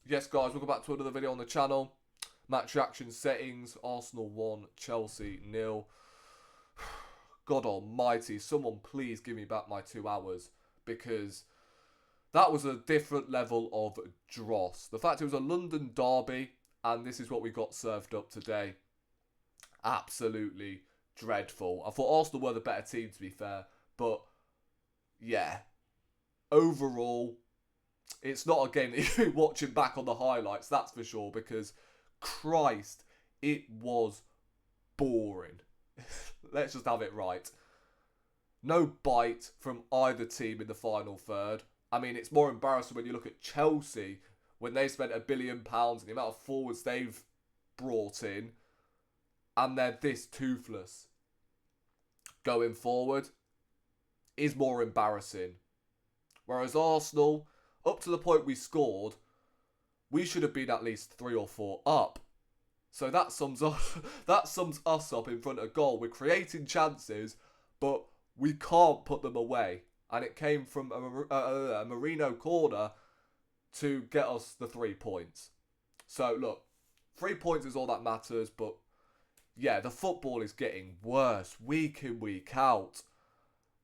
Yes, guys, welcome back to another video on the channel. Match reaction settings, Arsenal 1, Chelsea 0. God almighty, someone please give me back my 2 hours, because that was a different level of dross. The fact it was a London derby, and this is what we got served up today. Absolutely dreadful. I thought Arsenal were the better team, to be fair, but yeah, overall, it's not a game that you're watching back on the highlights, that's for sure, because Christ, it was boring. Let's just have it right. No bite from either team in the final third. I mean, it's more embarrassing when you look at Chelsea, when they spent £1 billion and the amount of forwards they've brought in, and they're this toothless. Going forward is more embarrassing. Whereas Arsenal, up to the point we scored, we should have been at least 3 or 4 up. So that sums us up in front of goal. We're creating chances, but we can't put them away. And it came from a Marino corner to get us the 3 points. So look, 3 points is all that matters, but yeah, the football is getting worse week in, week out.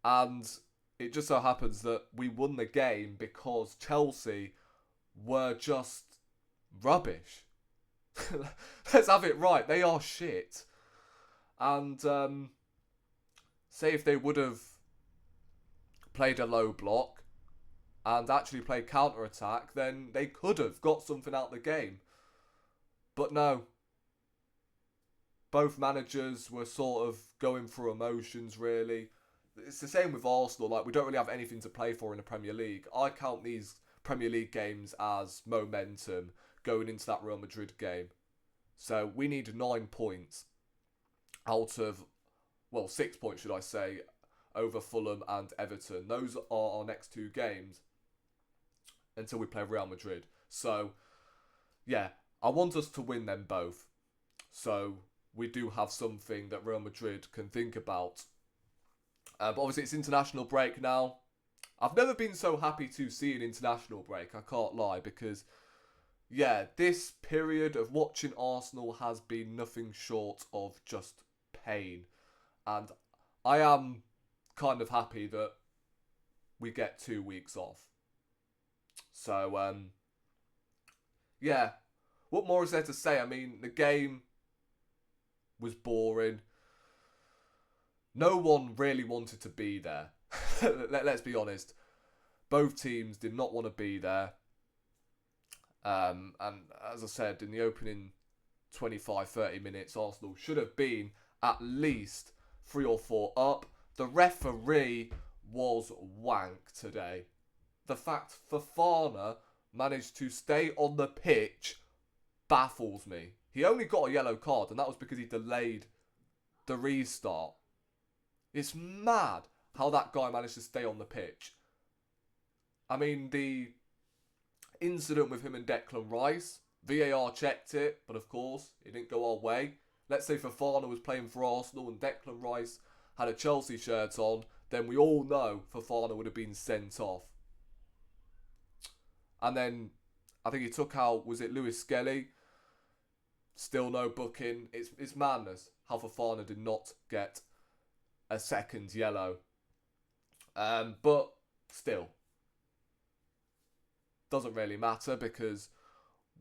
And it just so happens that we won the game because Chelsea were just rubbish. Let's have it right. They are shit. And say if they would have played a low block and actually played counter-attack, then they could have got something out of the game. But no. Both managers were sort of going through emotions, really. It's the same with Arsenal. Like, we don't really have anything to play for in the Premier League. I count these Premier League games as momentum going into that Real Madrid game. So we need 9 points out of, well, 6 points, should I say, over Fulham and Everton. Those are our next 2 games until we play Real Madrid. So, yeah, I want us to win them both. So we do have something that Real Madrid can think about. But obviously it's international break now. I've never been so happy to see an international break, I can't lie, because yeah, this period of watching Arsenal has been nothing short of just pain. And I am kind of happy that we get 2 weeks off. So, yeah, what more is there to say? I mean, the game was boring. No one really wanted to be there. Let's be honest. Both teams did not want to be there. And as I said, in the opening 25-30 minutes, Arsenal should have been at least 3 or 4 up. The referee was wank today. The fact Fofana managed to stay on the pitch baffles me. He only got a yellow card, and that was because he delayed the restart. It's mad how that guy managed to stay on the pitch. I mean, the incident with him and Declan Rice, VAR checked it, but of course, it didn't go our way. Let's say Fofana was playing for Arsenal and Declan Rice had a Chelsea shirt on, then we all know Fofana would have been sent off. And then, I think he took out, was it Lewis Skelly? Still no booking. It's madness how Fofana did not get a second yellow. But still, doesn't really matter because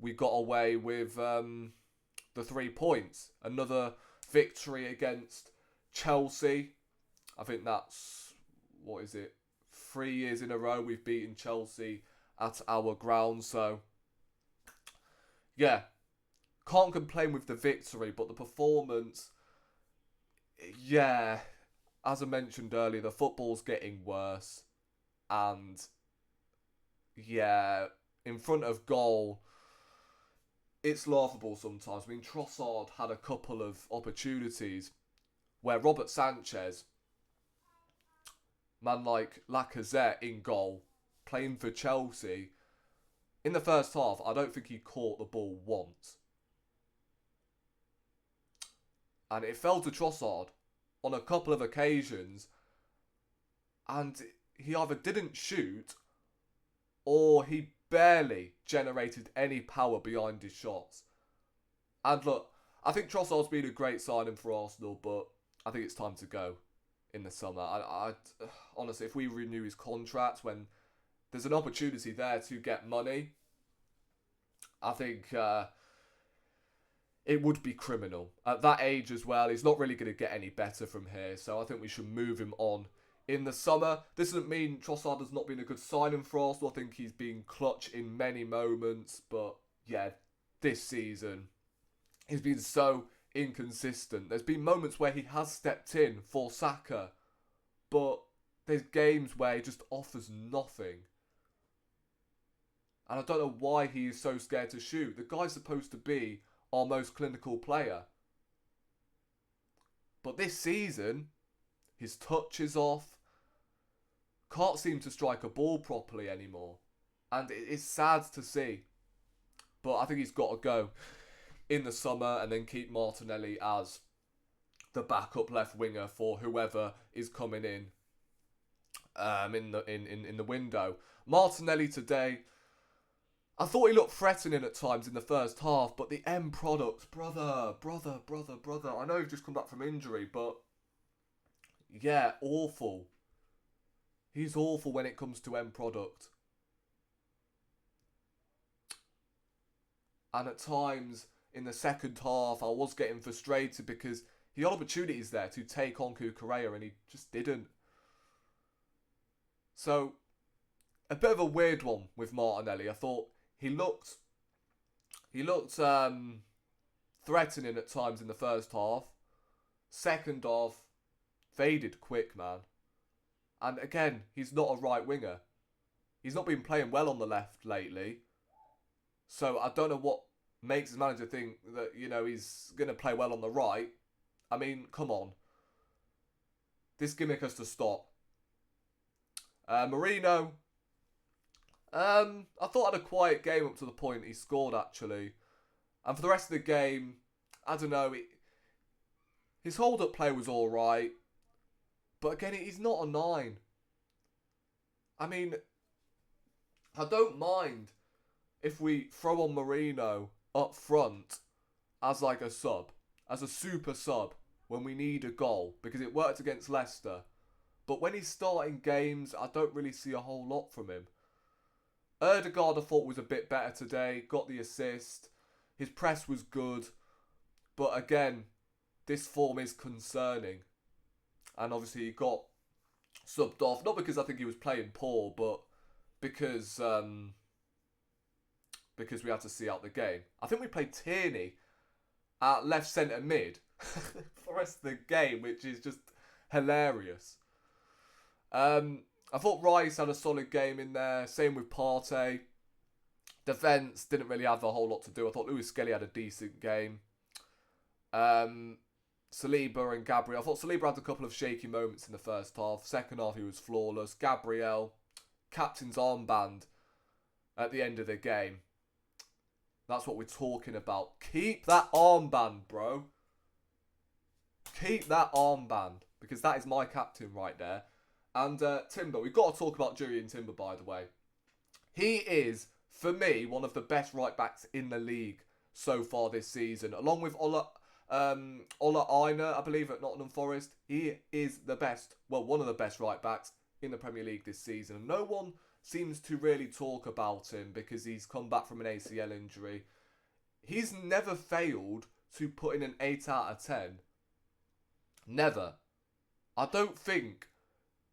we got away with the 3 points. Another victory against Chelsea. I think that's, 3 years in a row we've beaten Chelsea at our ground. So, yeah, can't complain with the victory, but the performance, yeah, as I mentioned earlier, the football's getting worse. And yeah, in front of goal, it's laughable sometimes. I mean, Trossard had a couple of opportunities where Robert Sanchez, man like Lacazette in goal, playing for Chelsea, in the first half, I don't think he caught the ball once. And it fell to Trossard on a couple of occasions, and he either didn't shoot or he barely generated any power behind his shots. And look, I think Trossard's been a great signing for Arsenal, but I think it's time to go in the summer. Honestly, if we renew his contract when there's an opportunity there to get money, I think it would be criminal. At that age as well, he's not really going to get any better from here, so I think we should move him on in the summer. This doesn't mean Trossard has not been a good signing for Arsenal. I think he's been clutch in many moments, but yeah, this season he's been so inconsistent. There's been moments where he has stepped in for Saka, but there's games where he just offers nothing. And I don't know why he is so scared to shoot. The guy's supposed to be our most clinical player. But this season, his touch is off. Can't seem to strike a ball properly anymore. And it's sad to see. But I think he's got to go in the summer and then keep Martinelli as the backup left winger for whoever is coming in the window. Martinelli today, I thought he looked threatening at times in the first half, but the end product, brother. I know he's just come back from injury, but yeah, awful. He's awful when it comes to end product. And at times in the second half, I was getting frustrated because he had opportunities there to take on Cucurella and he just didn't. So, a bit of a weird one with Martinelli. I thought he looked threatening at times in the first half. Second half, faded quick, man. And again, he's not a right winger. He's not been playing well on the left lately. So I don't know what makes his manager think that, he's going to play well on the right. I mean, come on. This gimmick has to stop. Marino, I thought had a quiet game up to the point he scored, actually. And for the rest of the game, I don't know. His hold-up play was alright. But again, he's not a 9. I mean, I don't mind if we throw on Marino up front as like a sub. As a super sub when we need a goal. Because it worked against Leicester. But when he's starting games, I don't really see a whole lot from him. Ødegaard I thought was a bit better today. Got the assist. His press was good. But again, this form is concerning. And obviously he got subbed off. Not because I think he was playing poor, but because we had to see out the game. I think we played Tierney at left centre mid for the rest of the game, which is just hilarious. I thought Rice had a solid game in there. Same with Partey. Defence didn't really have a whole lot to do. I thought Lewis Skelly had a decent game. Saliba and Gabriel. I thought Saliba had a couple of shaky moments in the first half. Second half, he was flawless. Gabriel, captain's armband at the end of the game. That's what we're talking about. Keep that armband, bro. Keep that armband. Because that is my captain right there. And Timber. We've got to talk about Jurriën Timber, by the way. He is, for me, one of the best right-backs in the league so far this season. Along with Ola Aina, I believe, at Nottingham Forest. He is the best, well, one of the best right-backs in the Premier League this season. No one seems to really talk about him because he's come back from an ACL injury. He's never failed to put in an 8 out of 10. Never. I don't think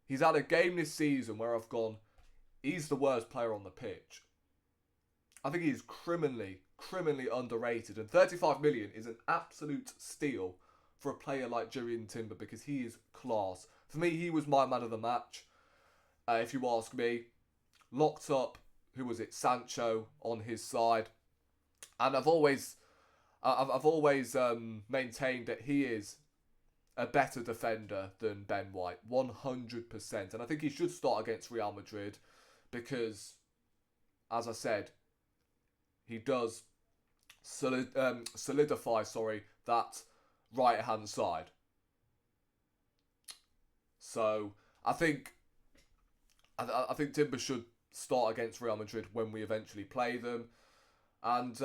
he's had a game this season where I've gone, he's the worst player on the pitch. I think he's criminally underrated. And 35 million is an absolute steal for a player like Jurriën Timber because he is class. For me, he was my man of the match. If you ask me, locked up, who was it, Sancho on his side. And I've always maintained that he is a better defender than Ben White, 100%. And I think he should start against Real Madrid because, as I said, he does solidify that right-hand side. So I think Timber should start against Real Madrid when we eventually play them. And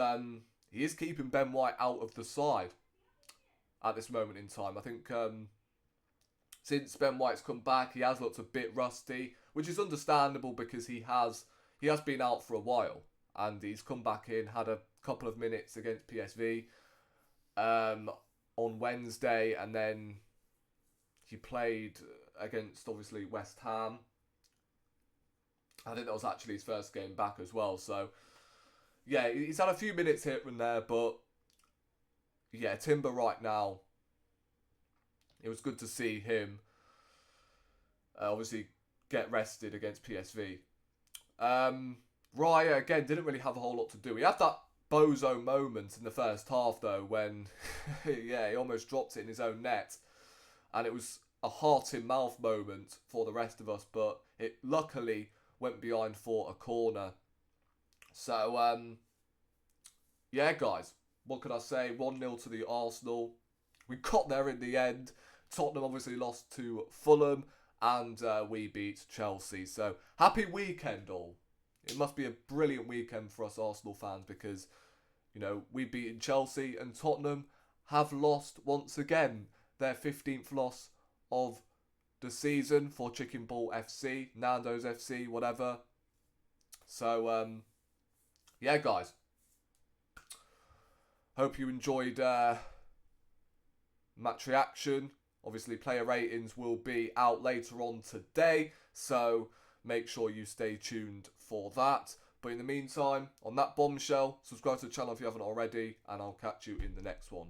he is keeping Ben White out of the side at this moment in time. I think since Ben White's come back, he has looked a bit rusty, which is understandable because he has been out for a while, and he's come back in, had a couple of minutes against PSV on Wednesday, and then he played against, obviously, West Ham. I think that was actually his first game back as well. So, yeah, he's had a few minutes here and there, but yeah, Timber right now, it was good to see him obviously get rested against PSV. Raya, again, didn't really have a whole lot to do. He had that bozo moment in the first half, though, when yeah, he almost dropped it in his own net. And it was a heart-in-mouth moment for the rest of us, but it luckily went behind for a corner. So, yeah, guys, what could I say? 1-0 to the Arsenal. We got there in the end. Tottenham obviously lost to Fulham, and we beat Chelsea. So, happy weekend, all. It must be a brilliant weekend for us Arsenal fans because, you know, we've beaten Chelsea and Tottenham have lost once again. Their 15th loss of the season for Chicken Ball FC, Nando's FC, whatever. So, yeah, guys. Hope you enjoyed match reaction. Obviously, player ratings will be out later on today, so make sure you stay tuned for that. But in the meantime, on that bombshell, subscribe to the channel if you haven't already, and I'll catch you in the next one.